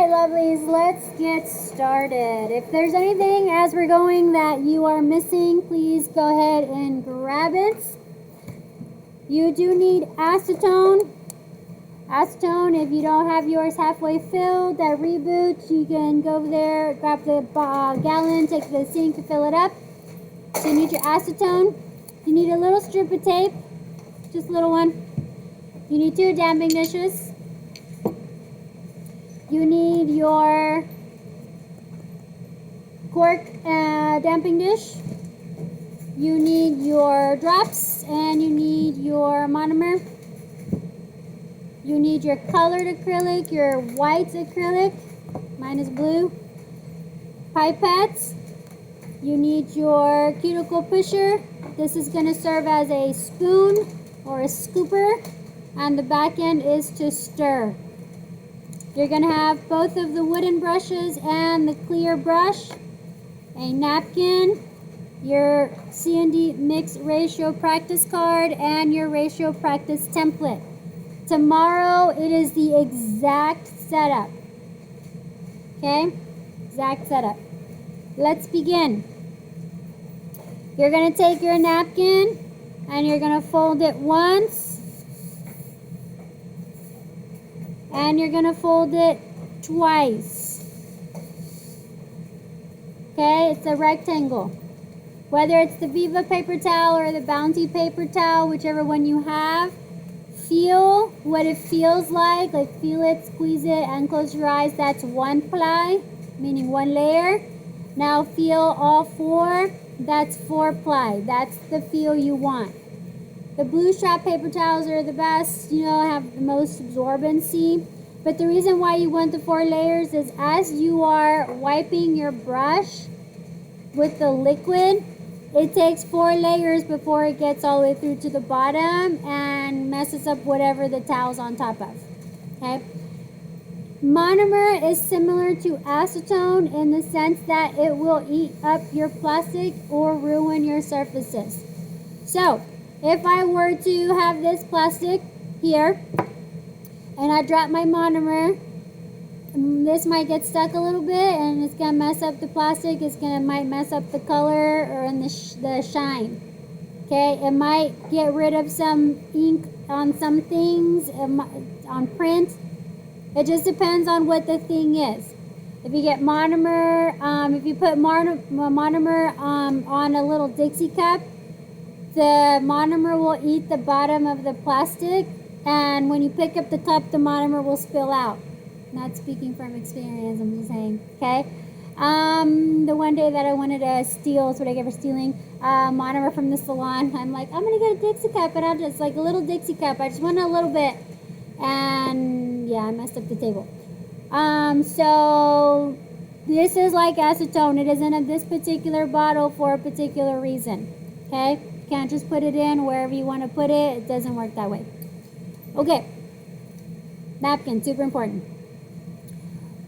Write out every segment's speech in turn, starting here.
right, lovelies, let's get started. If there's anything as we're going that you are missing, please go ahead and grab it. You do need acetone. Acetone, if you don't have yours halfway filled, that reboot, you can go over there, grab the gallon, take the sink to fill it up. So you need your acetone. You need a little strip of tape, just a little one. You need 2 damping dishes. You need your cork damping dish. You need your drops, and you need your monomer. You need your colored acrylic, your white acrylic. Mine is blue. Pipettes. You need your cuticle pusher. This is going to serve as a spoon or a scooper, and the back end is to stir. You're going to have both of the wooden brushes and the clear brush, a napkin, your C&D mix ratio practice card, and your ratio practice template. Tomorrow it is the exact setup. Okay? Exact setup. Let's begin. You're going to take your napkin and you're going to fold it once. And you're going to fold it twice. Okay, it's a rectangle. Whether it's the Viva paper towel or the Bounty paper towel, whichever one you have, feel what it feels like feel it, squeeze it, and close your eyes. That's 1 ply, meaning 1 layer. Now feel all 4, that's 4 ply. That's the feel you want. The blue strap paper towels are the best, have the most absorbency. But the reason why you want the 4 layers is as you are wiping your brush with the liquid, it takes 4 layers before it gets all the way through to the bottom and messes up whatever the towel's on top of. Okay? Monomer is similar to acetone in the sense that it will eat up your plastic or ruin your surfaces. So, if I were to have this plastic here, and I drop my monomer, this might get stuck a little bit, and it's going to mess up the plastic. Might mess up the color or in the shine. Okay, it might get rid of some ink on some things, on print. It just depends on what the thing is. If you get monomer, if you put monomer on a little Dixie cup, the monomer will eat the bottom of the plastic, and when you pick up the cup, the monomer will spill out. Not speaking from experience, I'm just saying, okay? The one day that I wanted to steal, that's what I get for stealing, monomer from the salon, I'm like, I'm going to get a Dixie cup, and I'll just, a little Dixie cup, I just want a little bit, and yeah, I messed up the table. So this is like acetone. It isn't in this particular bottle for a particular reason, okay? You can't just put it in wherever you want to put it. It doesn't work that way. Okay, napkin, super important.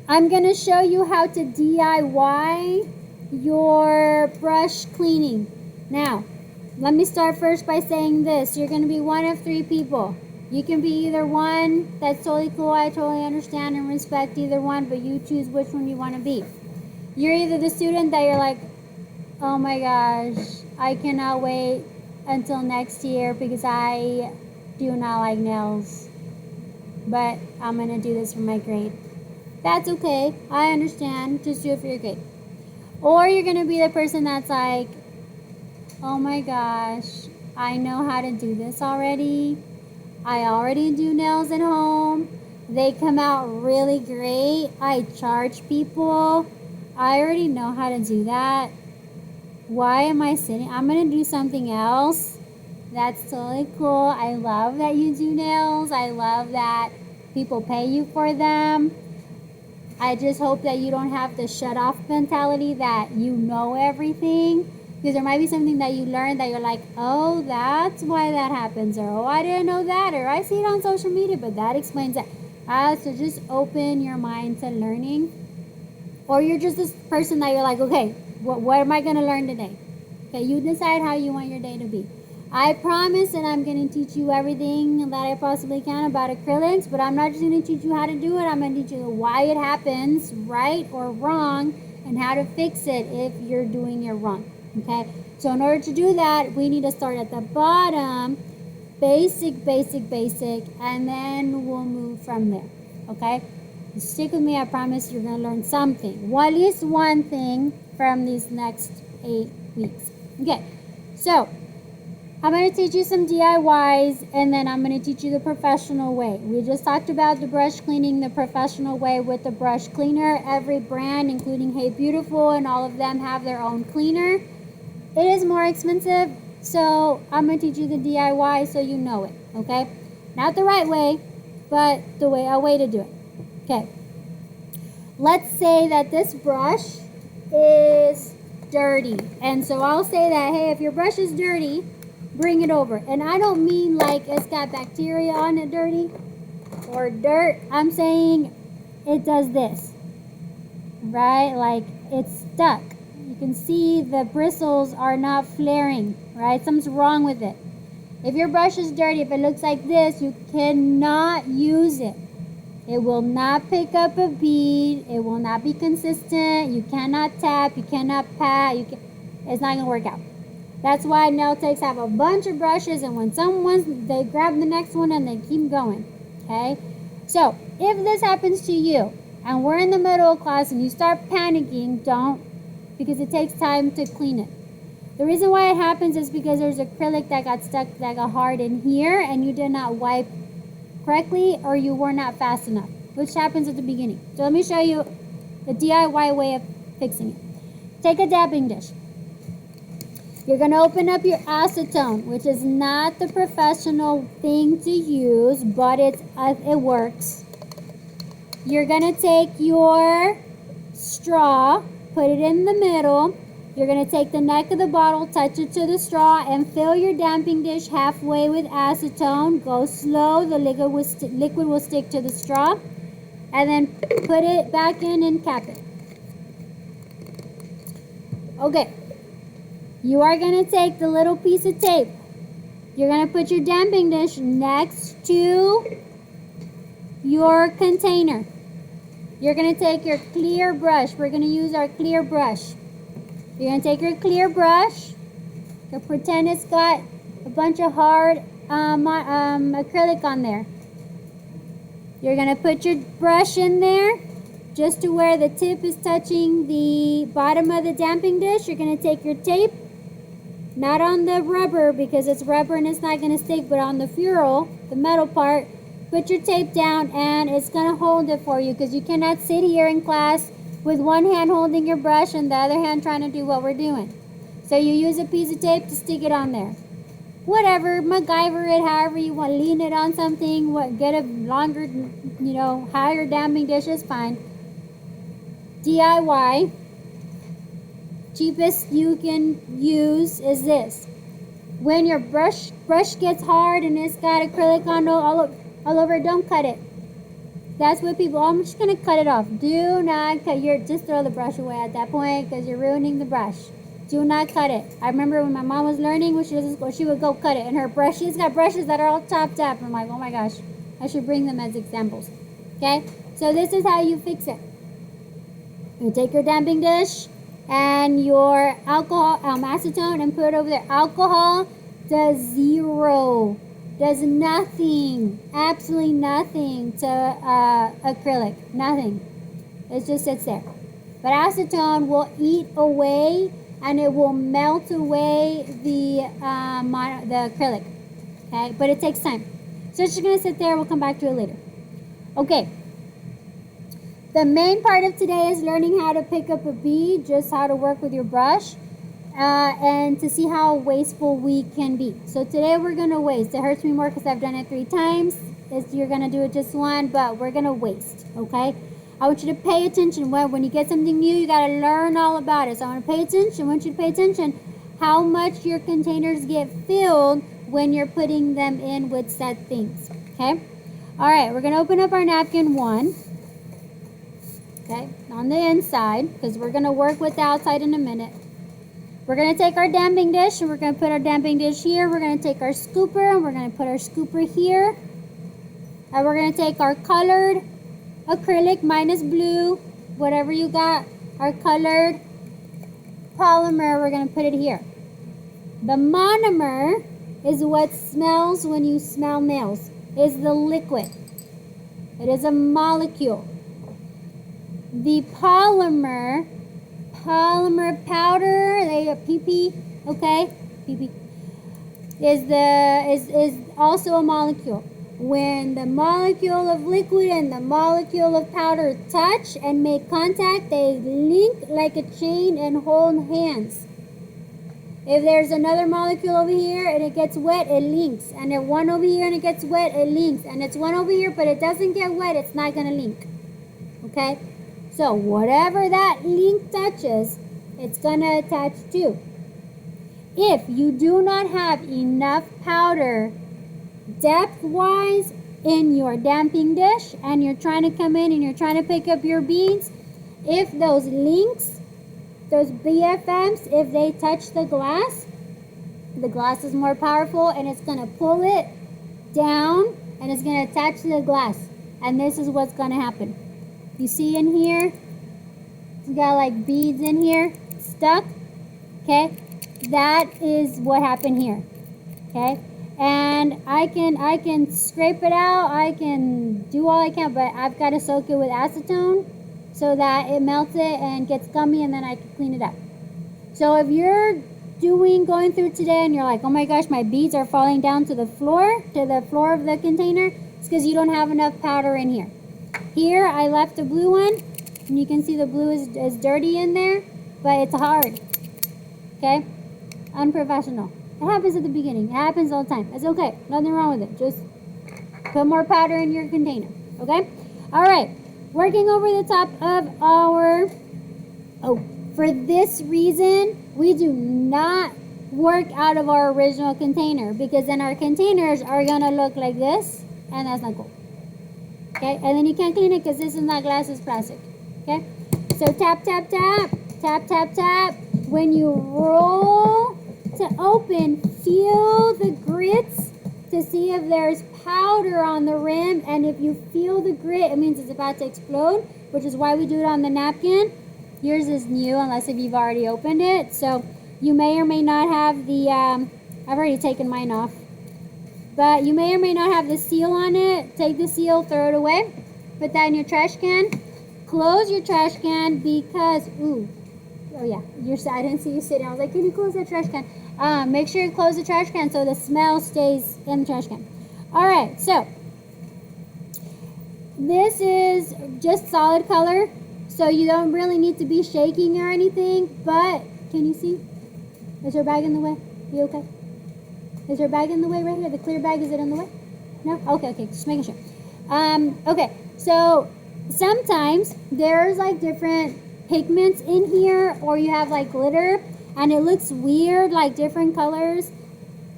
I'm going to show you how to DIY your brush cleaning. Now, let me start first by saying this. You're going to be one of 3 people. You can be either one. That's totally cool. I totally understand and respect either one, but you choose which one you want to be. You're either the student that you're like, oh my gosh, I cannot wait until next year because I do not like nails, but I'm going to do this for my grade. That's okay. I understand. Just do it for your grade. Or you're going to be the person that's like, oh my gosh, I know how to do this already. I already do nails at home. They come out really great. I charge people. I already know how to do that. Why am I sitting? I'm going to do something else. That's totally cool. I love that you do nails. I love that people pay you for them. I just hope that you don't have the shut-off mentality that you know everything. Because there might be something that you learned that you're like, oh, that's why that happens. Or, oh, I didn't know that. Or, I see it on social media, but that explains that. So just open your mind to learning. Or you're just this person that you're like, okay, what am I going to learn today? Okay, you decide how you want your day to be. I promise that I'm going to teach you everything that I possibly can about acrylics, but I'm not just going to teach you how to do it. I'm going to teach you why it happens, right or wrong, and how to fix it if you're doing it wrong. Okay? So in order to do that, we need to start at the bottom, basic, and then we'll move from there. Okay? Stick with me. I promise you're going to learn something. At least one thing from these next 8 weeks. Okay. So I'm going to teach you some DIYs, and then I'm going to teach you the professional way. We just talked about the brush cleaning the professional way with the brush cleaner. Every brand, including Hey Beautiful, and all of them have their own cleaner. It is more expensive, so I'm going to teach you the DIY so you know it, okay? Not the right way, but a way to do it. Okay. Let's say that this brush is dirty. And so I'll say that, hey, if your brush is dirty, bring it over. And I don't mean like it's got bacteria on it dirty or dirt. I'm saying it does this, right? Like it's stuck. You can see the bristles are not flaring, right? Something's wrong with it. If your brush is dirty, if it looks like this, you cannot use it. It will not pick up a bead. It will not be consistent. You cannot tap. You cannot pat. It's not going to work out. That's why nail techs have a bunch of brushes, and when they grab the next one and they keep going. Okay? So, if this happens to you, and we're in the middle of class and you start panicking, don't, because it takes time to clean it. The reason why it happens is because there's acrylic that got stuck, that got hard in here, and you did not wipe correctly, or you were not fast enough, which happens at the beginning. So let me show you the DIY way of fixing it. Take a dabbing dish. You're going to open up your acetone, which is not the professional thing to use, but it works. You're going to take your straw, put it in the middle. You're going to take the neck of the bottle, touch it to the straw, and fill your damping dish halfway with acetone. Go slow. The liquid will stick to the straw. And then put it back in and cap it. Okay. You are going to take the little piece of tape. You're going to put your damping dish next to your container. You're going to take your clear brush. We're going to use our clear brush. You're going to take your clear brush. You'll pretend it's got a bunch of hard acrylic on there. You're going to put your brush in there just to where the tip is touching the bottom of the damping dish. You're going to take your tape, not on the rubber because it's rubber and it's not going to stick, but on the ferrule, the metal part. Put your tape down and it's going to hold it for you, because you cannot sit here in class with one hand holding your brush and the other hand trying to do what we're doing. So you use a piece of tape to stick it on there. Whatever, MacGyver it, however you want, lean it on something, get a longer, higher damping dish is fine. DIY, cheapest you can use is this. When your brush gets hard and it's got acrylic on all over, don't cut it. That's what people, I'm just going to cut it off. Do not cut. Just throw the brush away at that point, because you're ruining the brush. Do not cut it. I remember when my mom was learning, when she would go cut it. And her brush, she's got brushes that are all chopped up. I'm like, oh my gosh, I should bring them as examples. Okay? So this is how you fix it. You take your damping dish and your alcohol, acetone, and put it over there. Alcohol does zero. Does nothing, absolutely nothing to acrylic, nothing. It just sits there. But acetone will eat away and it will melt away the acrylic, okay? But it takes time. So it's just gonna sit there, we'll come back to it later. Okay. The main part of today is learning how to pick up a bead, just how to work with your brush. And to see how wasteful we can be. So today we're going to waste. It hurts me more because I've done it 3 times. You're going to do it just one, but we're going to waste, okay? I want you to pay attention. When you get something new, you got to learn all about it. So I want to pay attention. I want you to pay attention how much your containers get filled when you're putting them in with set things, okay? All right, we're going to open up our napkin 1, okay, on the inside, because we're going to work with the outside in a minute. we're going to take our damping dish and we're going to put our damping dish here. We're going to take our scooper and we're going to put our scooper here. And we're going to take our colored acrylic minus blue, whatever you got, our colored polymer, we're going to put it here. The monomer is what smells when you smell nails. Is the liquid. It is a molecule. The polymer powder, PP, okay, PP, is also a molecule. When the molecule of liquid and the molecule of powder touch and make contact, they link like a chain and hold hands. If there's another molecule over here and it gets wet, it links. And if one over here and it gets wet, it links. And it's one over here, but it doesn't get wet, it's not going to link. Okay? So whatever that link touches, it's going to attach to. If you do not have enough powder depth-wise in your damping dish and you're trying to come in and you're trying to pick up your beads, if those links, those BFMs, if they touch the glass is more powerful and it's going to pull it down and it's going to attach to the glass. And this is what's going to happen. You see in here, it's got like beads in here, stuck, okay? That is what happened here, okay? And I can scrape it out, I can do all I can, but I've got to soak it with acetone so that it melts it and gets gummy and then I can clean it up. So if you're going through today and you're like, oh my gosh, my beads are falling down to the floor of the container, it's because you don't have enough powder in here. Here I left a blue one and you can see the blue is dirty in there, but it's hard, okay? Unprofessional. It happens at the beginning. It happens all the time. It's okay. Nothing wrong with it. Just put more powder in your container. Okay? Alright. Working over the top of our... Oh, for this reason, we do not work out of our original container because then our containers are going to look like this and that's not cool. Okay? And then you can't clean it because this is not glass, it's plastic. Okay? So tap, tap, tap. Tap, tap, tap. When you roll to open, feel the grits to see if there's powder on the rim, and if you feel the grit, it means it's about to explode, which is why we do it on the napkin. Yours is new unless if you've already opened it, so you may or may not have the I've already taken mine off, but you may or may not have the seal on it. Take the seal, throw it away, put that in your trash can, close your trash can because oh yeah, I didn't see you sitting. I was like, can you close that trash can? Make sure you close the trash can so the smell stays in the trash can. Alright, so this is just solid color, so you don't really need to be shaking or anything, but can you see? Is your bag in the way? You okay? Is your bag in the way right here? The clear bag, is it in the way? No? Okay, just making sure. Okay, so sometimes there's like different pigments in here, or you have like glitter and it looks weird, like different colors,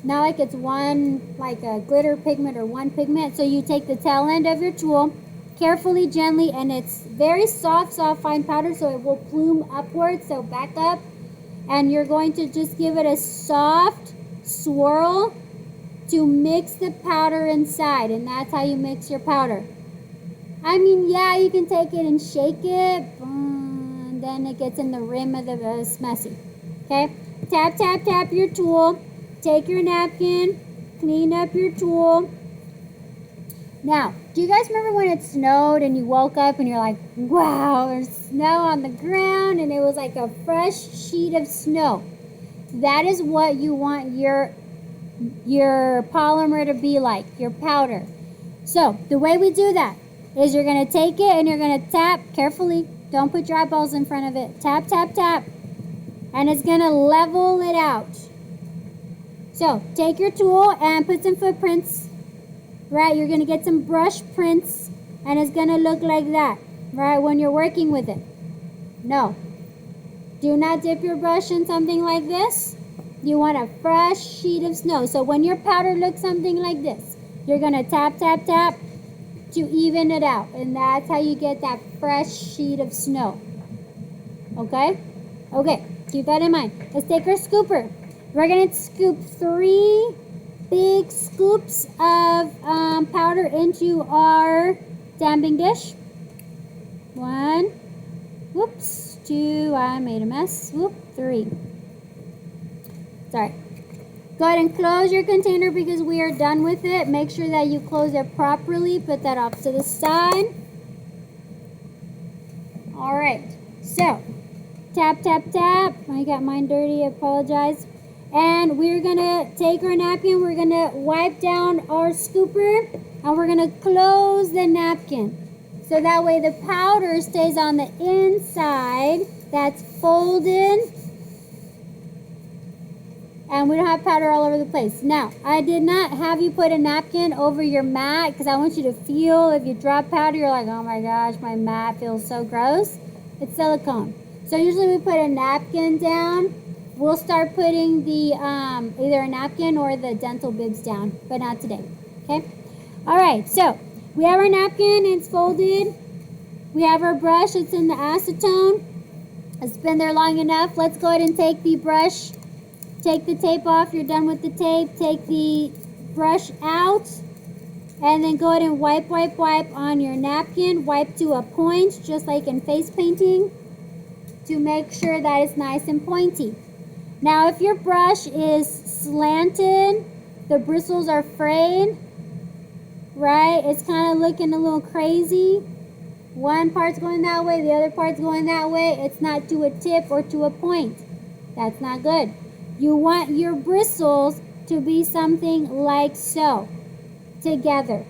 not like it's one, like a glitter pigment or one pigment. So you take the tail end of your tool carefully, gently, and it's very soft fine powder, so it will plume upwards. So back up and you're going to just give it a soft swirl to mix the powder inside, and that's how you mix your powder. I mean, yeah, you can take it and shake it, and then it gets in the rim of it's messy. Okay, tap, tap, tap your tool. Take your napkin, clean up your tool. Now, do you guys remember when it snowed and you woke up and you're like, wow, there's snow on the ground, and it was like a fresh sheet of snow? That is what you want your polymer to be like, your powder. So, the way we do that is you're going to take it and you're going to tap carefully. Don't put your eyeballs in front of it. Tap, tap, tap. And it's going to level it out. So, take your tool and put some footprints. Right, you're going to get some brush prints. And it's going to look like that. Right, when you're working with it. No. Do not dip your brush in something like this. You want a fresh sheet of snow. So, when your powder looks something like this, you're going to tap, tap, tap to even it out. And that's how you get that fresh sheet of snow. Okay? Okay. Keep that in mind. Let's take our scooper. We're going to scoop 3 big scoops of powder into our damping dish. 1. Whoops. 2. I made a mess. Whoop. 3. Sorry. Go ahead and close your container because we are done with it. Make sure that you close it properly. Put that off to the side. Alright. So, tap, tap, tap. I got mine dirty. I apologize. And we're going to take our napkin. We're going to wipe down our scooper. And we're going to close the napkin. So that way the powder stays on the inside. That's folded. And we don't have powder all over the place. Now, I did not have you put a napkin over your mat because I want you to feel if you drop powder, you're like, oh my gosh, my mat feels so gross. It's silicone. So usually we put a napkin down. We'll start putting the either a napkin or the dental bibs down, but not today. Okay? All right, so we have our napkin. It's folded. We have our brush. It's in the acetone. It's been there long enough. Let's go ahead and take the brush. Take the tape off. You're done with the tape. Take the brush out. And then go ahead and wipe, wipe, wipe on your napkin. Wipe to a point, just like in face painting, to make sure that it's nice and pointy. Now, if your brush is slanted, the bristles are frayed, right? It's kind of looking a little crazy. One part's going that way, the other part's going that way. It's not to a tip or to a point. That's not good. You want your bristles to be something like so, together.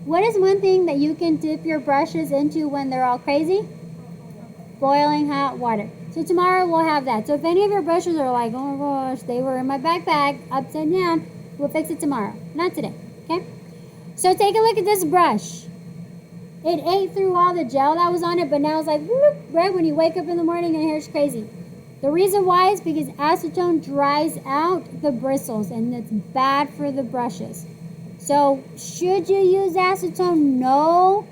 What is one thing that you can dip your brushes into when they're all crazy? Boiling hot water. So tomorrow we'll have that. So if any of your brushes are like, oh my gosh, they were in my backpack, upside down, we'll fix it tomorrow. Not today, okay? So take a look at this brush. It ate through all the gel that was on it, but now it's like, whoop, right when you wake up in the morning and your hair's crazy. The reason why is because acetone dries out the bristles, and it's bad for the brushes. So should you use acetone? No.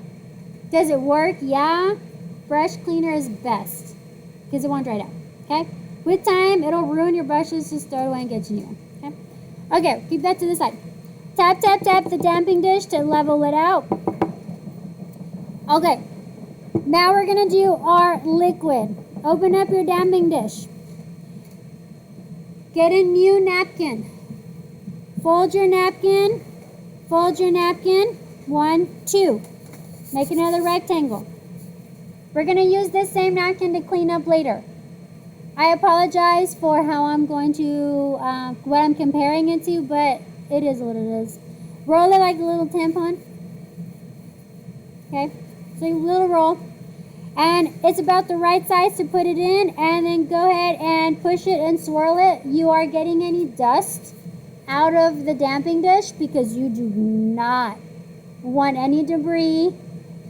Does it work? Yeah. Brush cleaner is best because it won't dry out. Okay? With time, it'll ruin your brushes. Just throw it away and get you new one. Okay? Okay, keep that to the side. Tap, tap, tap the damping dish to level it out. Okay. Now we're going to do our liquid. Open up your damping dish. Get a new napkin. Fold your napkin. Fold your napkin. 1, 2. Make another rectangle. We're going to use this same napkin to clean up later. I apologize for how I'm going to, what I'm comparing it to, but it is what it is. Roll it like a little tampon. Okay? So a little roll. And it's about the right size to put it in, and then go ahead and push it and swirl it. You are getting any dust out of the damping dish because you do not want any debris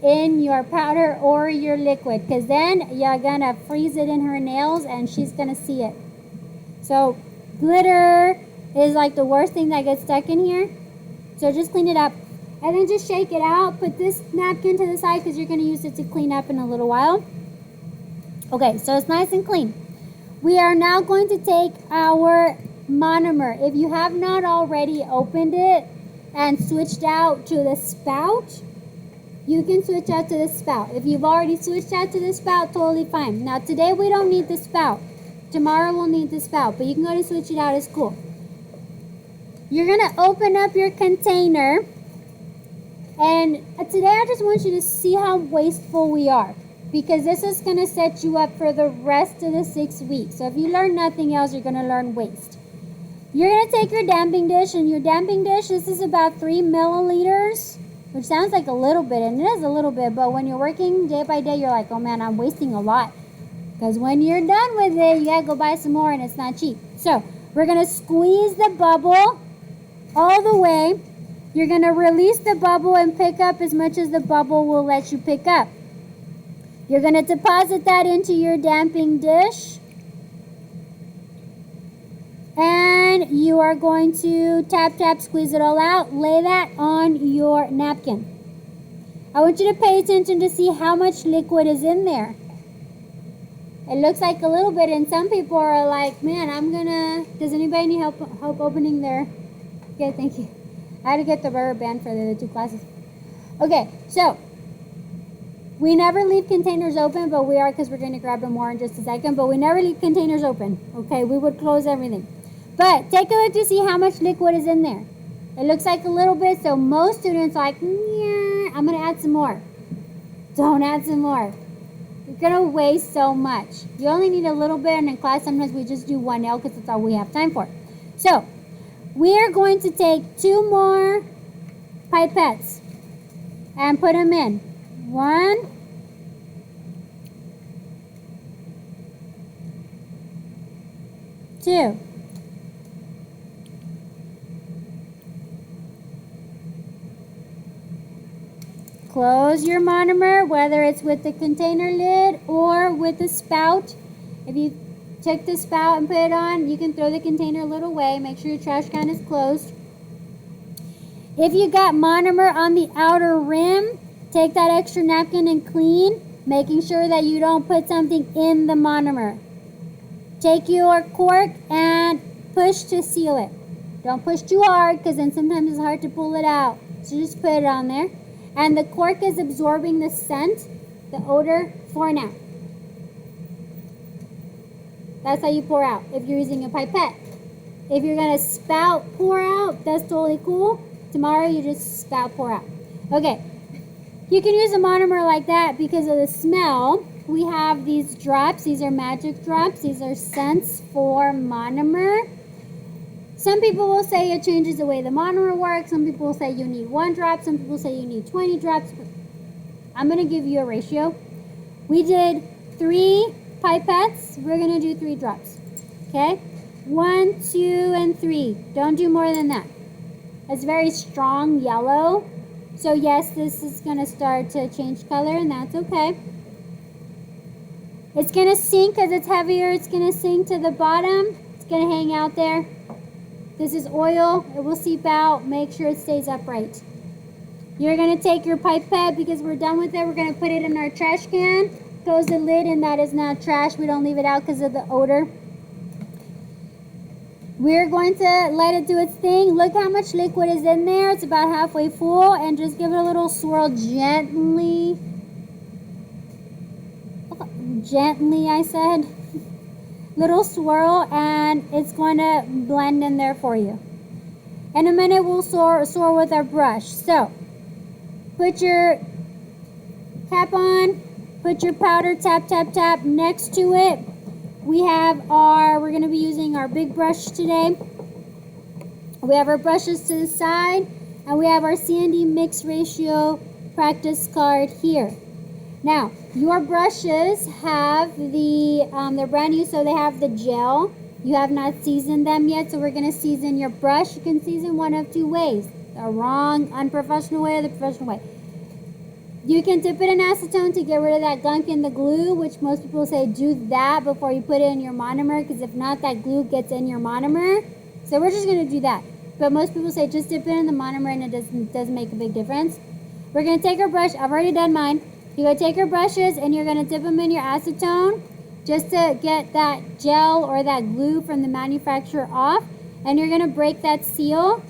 in your powder or your liquid, because then you're gonna freeze it in her nails and she's gonna see it. So glitter is like the worst thing that gets stuck in here. So just clean it up. And then just shake it out. Put this napkin to the side because you're going to use it to clean up in a little while. Okay, so it's nice and clean. We are now going to take our monomer. If you have not already opened it and switched out to the spout, you can switch out to the spout. If you've already switched out to the spout, totally fine. Now today we don't need the spout. Tomorrow we'll need the spout, but you can go to switch it out. It's cool. You're going to open up your container. And today I just want you to see how wasteful we are, because this is going to set you up for the rest of the 6 weeks. So if you learn nothing else, you're going to learn waste. You're going to take your damping dish, and your damping dish, this is about 3 milliliters, which sounds like a little bit, and it is a little bit, but when you're working day by day, you're like, oh man, I'm wasting a lot. Because when you're done with it, you got to go buy some more, and it's not cheap. So we're going to squeeze the bubble all the way. You're going to release the bubble and pick up as much as the bubble will let you pick up. You're going to deposit that into your damping dish. And you are going to tap, tap, squeeze it all out. Lay that on your napkin. I want you to pay attention to see how much liquid is in there. It looks like a little bit, and some people are like, man, does anybody need help opening their, okay, thank you. I had to get the rubber band for the other 2 classes. Okay, so we never leave containers open, but we are, because we're going to grab them more in just a second, but we never leave containers open, okay? We would close everything. But take a look to see how much liquid is in there. It looks like a little bit, so most students are like, yeah, I'm going to add some more. Don't add some more. You're going to waste so much. You only need a little bit, and in class sometimes we just do 1 nail because that's all we have time for. So we are going to take 2 more pipettes and put them in. 1, 2. Close your monomer, whether it's with the container lid or with the spout. If you took the spout and put it on, you can throw the container lid away. Make sure your trash can is closed. If you got monomer on the outer rim, take that extra napkin and clean, making sure that you don't put something in the monomer. Take your cork and push to seal it. Don't push too hard, because then sometimes it's hard to pull it out. So just put it on there. And the cork is absorbing the scent, the odor, for now. That's how you pour out if you're using a pipette. If you're going to spout pour out, that's totally cool. Tomorrow you just spout pour out. Okay, you can use a monomer like that because of the smell. We have these drops. These are magic drops. These are scents for monomer. Some people will say it changes the way the monomer works. Some people will say you need 1 drop. Some people say you need 20 drops. I'm going to give you a ratio. We did 3 pipettes. We're going to do 3 drops. Okay? 1, 2, and 3. Don't do more than that. It's very strong yellow. So yes, this is going to start to change color, and that's okay. It's going to sink because it's heavier. It's going to sink to the bottom. It's going to hang out there. This is oil. It will seep out. Make sure it stays upright. You're going to take your pipette, because we're done with it. We're going to put it in our trash can. Close the lid, and that is not trash. We don't leave it out because of the odor. We're going to let it do its thing. Look how much liquid is in there. It's about halfway full, and just give it a little swirl gently. Gently, I said. Little swirl, and it's going to blend in there for you. In a minute, we'll swirl with our brush. So, put your cap on, put your powder, tap, tap, tap. Next to it, we're going to be using our big brush today. We have our brushes to the side, and we have our Sandy mix ratio practice card here. Now, your brushes have they're brand new, so they have the gel. You have not seasoned them yet, so we're going to season your brush. You can season one of 2 ways. The wrong, unprofessional way, or the professional way. You can dip it in acetone to get rid of that gunk in the glue, which most people say do that before you put it in your monomer, because if not, that glue gets in your monomer. So we're just going to do that. But most people say just dip it in the monomer, and it doesn't make a big difference. We're going to take our brush. I've already done mine. You're going to take your brushes, and you're going to dip them in your acetone just to get that gel or that glue from the manufacturer off. And you're going to break that seal.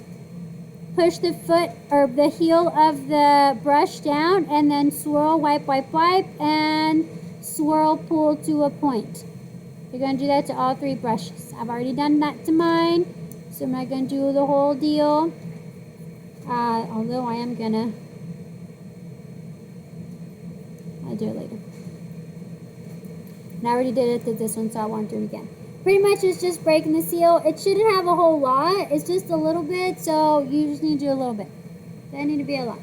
Push the foot or the heel of the brush down, and then swirl, wipe, wipe, wipe, and swirl, pull to a point. You're going to do that to all 3 brushes. I've already done that to mine, so I'm not going to do the whole deal. Although I am going to. I'll do it later. And I already did it to this one, so I won't do it again. Pretty much it's just breaking the seal. It shouldn't have a whole lot. It's just a little bit, so you just need to do a little bit. Doesn't need to be a lot.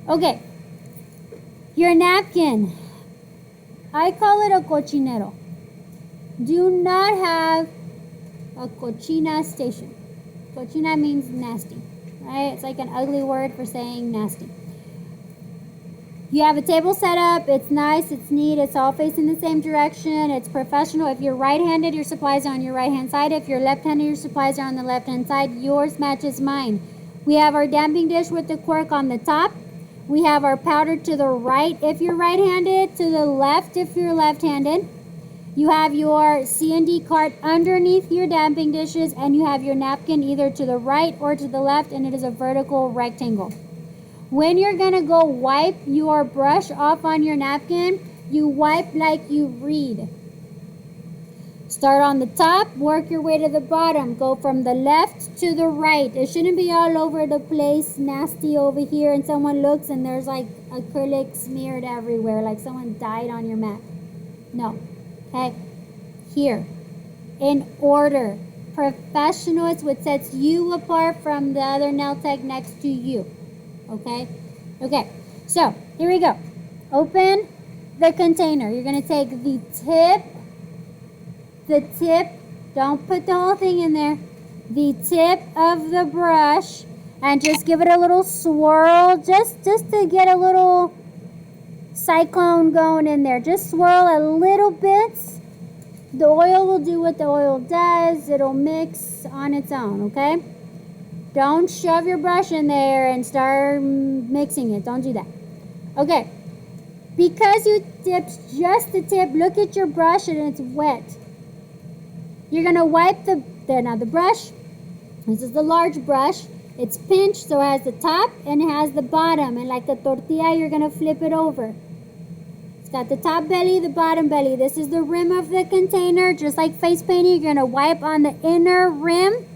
Okay. Your napkin. I call it a cochinero. Do not have a cochina station. Cochina means nasty, right? It's like an ugly word for saying nasty. You have a table set up. It's nice. It's neat. It's all facing the same direction. It's professional. If you're right-handed, your supplies are on your right-hand side. If you're left-handed, your supplies are on the left-hand side. Yours matches mine. We have our damping dish with the cork on the top. We have our powder to the right if you're right-handed, to the left if you're left-handed. You have your C&D card underneath your damping dishes, and you have your napkin either to the right or to the left, and it is a vertical rectangle. When you're going to go wipe your brush off on your napkin, you wipe like you read. Start on the top, work your way to the bottom. Go from the left to the right. It shouldn't be all over the place, nasty over here, and someone looks and there's like acrylic smeared everywhere, like someone died on your mat. No. Okay? Here. In order. Professional is what sets you apart from the other nail tech next to you. Okay? Okay. So, here we go. Open the container. You're going to take the tip, don't put the whole thing in there, the tip of the brush, and just give it a little swirl, just to get a little cyclone going in there. Just swirl a little bit. The oil will do what the oil does. It'll mix on its own, okay? Don't shove your brush in there and start mixing it. Don't do that. Okay. Because you dipped just the tip, look at your brush and it's wet. You're going to wipe the brush. This is the large brush. It's pinched, so it has the top and it has the bottom. And like a tortilla, you're going to flip it over. It's got the top belly, the bottom belly. This is the rim of the container. Just like face painting, you're going to wipe on the inner rim.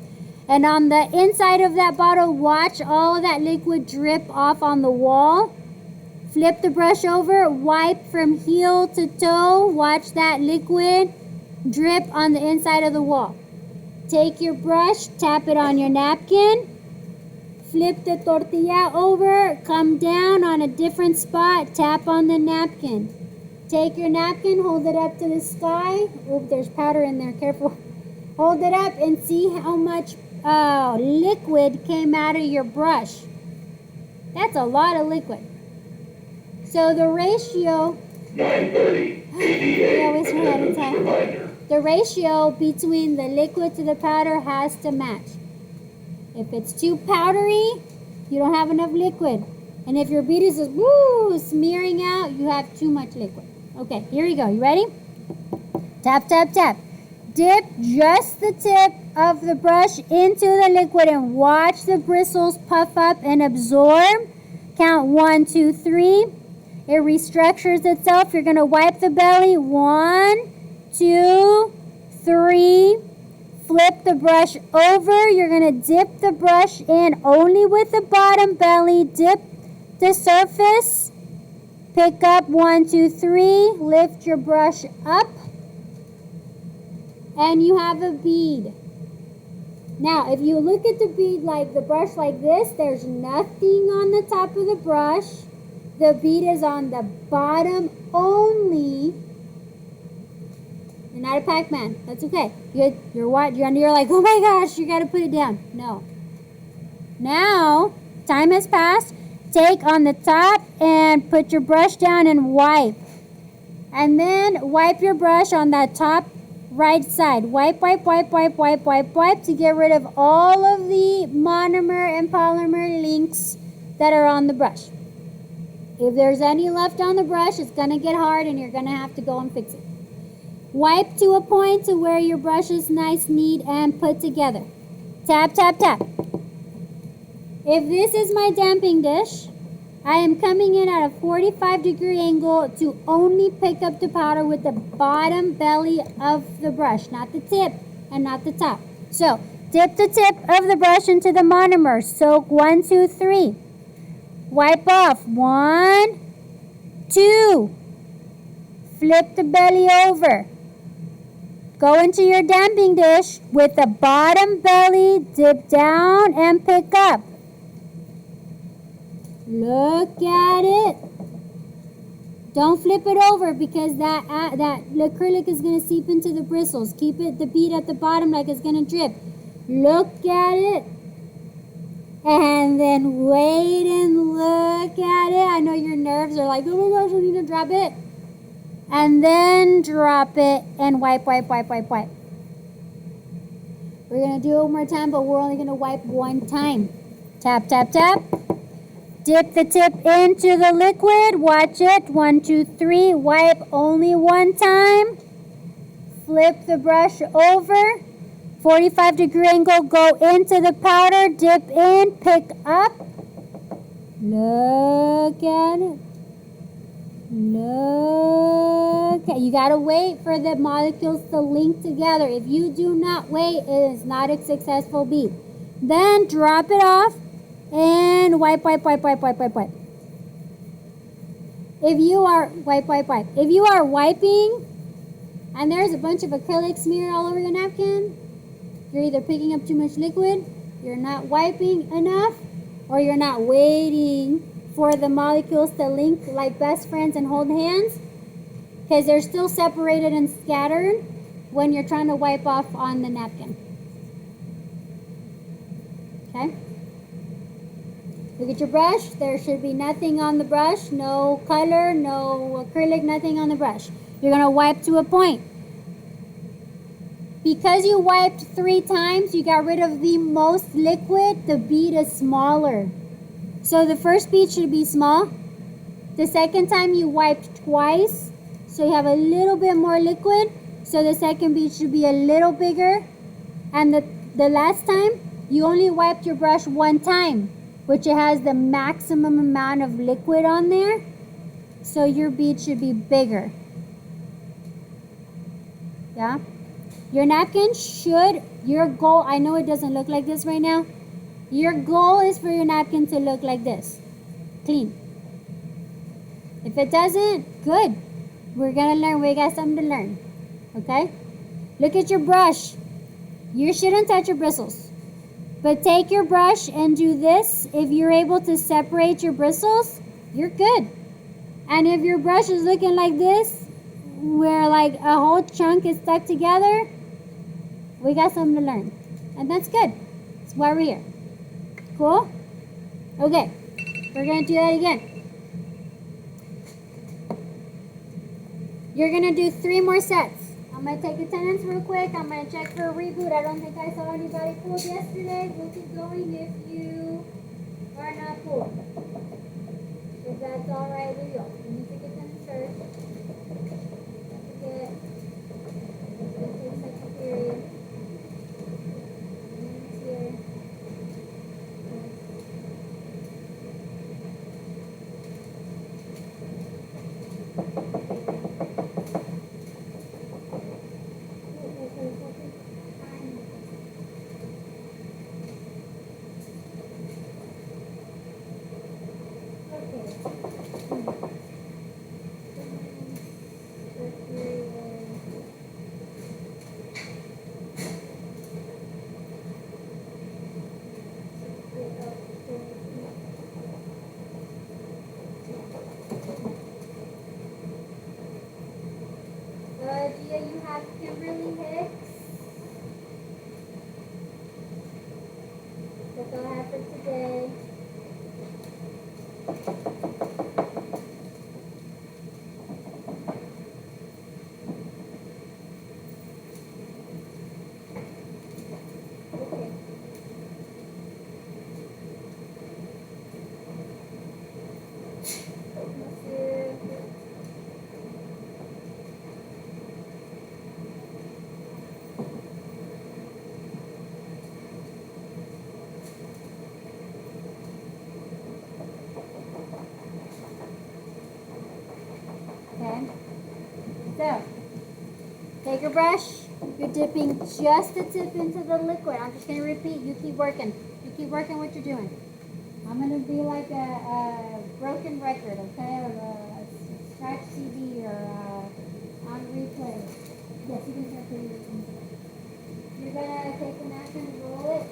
And on the inside of that bottle, watch all of that liquid drip off on the wall. Flip the brush over, wipe from heel to toe. Watch that liquid drip on the inside of the wall. Take your brush, tap it on your napkin, flip the tortilla over, come down on a different spot, tap on the napkin. Take your napkin, hold it up to the sky. Oop, there's powder in there, careful. Hold it up and see how much liquid came out of your brush. That's a lot of liquid. So the ratio, 9:30, we always run out of time. The ratio between the liquid to the powder has to match. If it's too powdery, you don't have enough liquid. And if your bead is just smearing out, you have too much liquid. Okay, here we go. You ready? Tap, tap, tap. Dip just the tip of the brush into the liquid and watch the bristles puff up and absorb. Count 1, 2, 3. It restructures itself. You're going to wipe the belly. 1, 2, 3. Flip the brush over. You're going to dip the brush in only with the bottom belly. Dip the surface. Pick up 1, 2, 3. Lift your brush up. And you have a bead. Now, if you look at the bead like the brush like this, there's nothing on the top of the brush. The bead is on the bottom only. You're not a Pac-Man. That's okay. You're like, oh my gosh, you got to put it down. No. Now, time has passed. Take on the top and put your brush down and wipe. And then wipe your brush on that top right side. Wipe, wipe, wipe, wipe, wipe, wipe, wipe to get rid of all of the monomer and polymer links that are on the brush. If there's any left on the brush, it's going to get hard and you're going to have to go and fix it. Wipe to a point to where your brush is nice, neat, and put together. Tap, tap, tap. If this is my damping dish, I am coming in at a 45-degree angle to only pick up the powder with the bottom belly of the brush, not the tip and not the top. So, dip the tip of the brush into the monomer. Soak 1, 2, 3. Wipe off. 1, 2. Flip the belly over. Go into your damping dish with the bottom belly, dip down and pick up. Look at it. Don't flip it over because that acrylic is going to seep into the bristles. Keep the bead at the bottom like it's going to drip. Look at it. And then wait and look at it. I know your nerves are like, oh my gosh, I need to drop it. And then drop it and wipe, wipe, wipe, wipe, wipe. We're going to do it one more time, but we're only going to wipe one time. Tap, tap, tap. Dip the tip into the liquid. Watch it. 1, 2, 3. Wipe only one time. Flip the brush over. 45-degree angle. Go into the powder. Dip in. Pick up. Look at it. Look at, you gotta wait for the molecules to link together. If you do not wait, it is not a successful bead. Then drop it off and wipe. If you are If you are wiping and there's a bunch of acrylic smeared all over your napkin, you're either picking up too much liquid, you're not wiping enough, or you're not waiting for the molecules to link like best friends and hold hands, because they're still separated and scattered when you're trying to wipe off on the napkin. Okay? Look at your brush. There should be nothing on the brush. No color, no acrylic, nothing on the brush. You're going to wipe to a point. Because you wiped 3 times, you got rid of the most liquid, the bead is smaller. So the first bead should be small. The second time you wiped twice, so you have a little bit more liquid. So the second bead should be a little bigger. And the last time, you only wiped your brush 1 time, which it has the maximum amount of liquid on there. So your bead should be bigger. Yeah? Your napkin should, your goal, I know it doesn't look like this right now. Your goal is for your napkin to look like this. Clean. If it doesn't, good. We're going to learn. We got something to learn. Okay? Look at your brush. You shouldn't touch your bristles. But take your brush and do this. If you're able to separate your bristles, you're good. And if your brush is looking like this, where like a whole chunk is stuck together, we got something to learn. And that's good. That's why we're here. Cool? Okay. We're going to do that again. You're going to do 3 more sets. I'm going to take attendance real quick. I'm going to check for a reboot. I don't think I saw anybody pulled yesterday. We'll keep going if you are not pulled. If that's all right with you. You need to get attendance first. Don't forget. It's going to take second period. Here. Gia, you have Kimberly Hicks. That's all I have for today. Okay. Okay, so take your brush, you're dipping just the tip into the liquid. I'm just going to repeat, you keep working what you're doing. I'm going to be like a broken record, okay, or a scratch CD or on replay. Yes, you can start putting it in. You're going to take the napkin and roll it.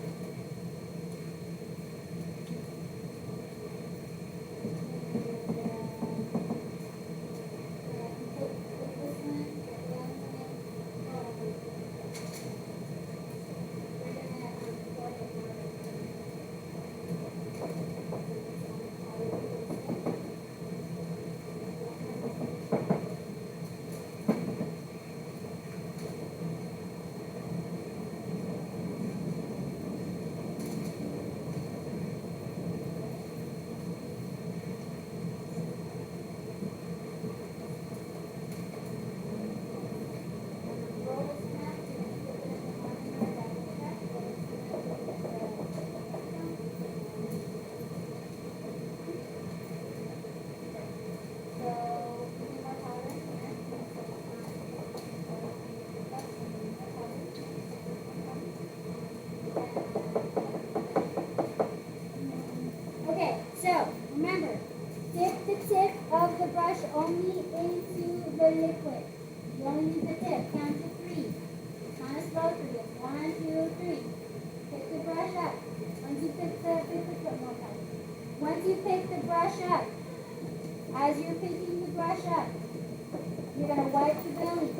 of the brush only into the liquid. You only need the tip. Count to 3. Kind of slow for you. 1, 2, 3. Pick the brush up. Once you pick the brush up, as you're picking the brush up, you're going to wipe the belly.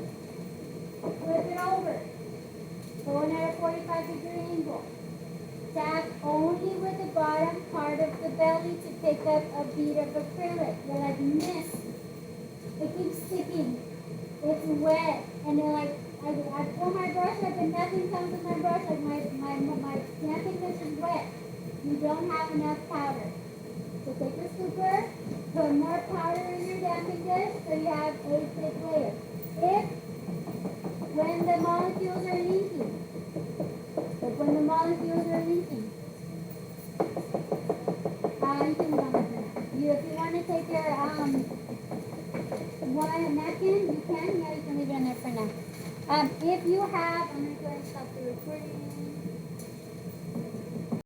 Flip it over. Going at a 45-degree angle. Tap only with the bottom part of the belly to pick up a bead of acrylic. You're like, miss. It keeps sticking. It's wet. And they're like, I pull my brush up and nothing comes with my brush. Like my damping dish is wet. You don't have enough powder. So take your scooper, put more powder in your damping dish so you have a thick layer. When the molecules are linking, you can run it now. If you want to take your one napkin, you can. Yeah, you can leave it in there for now. If you have, I'm going to go ahead and stop the recording.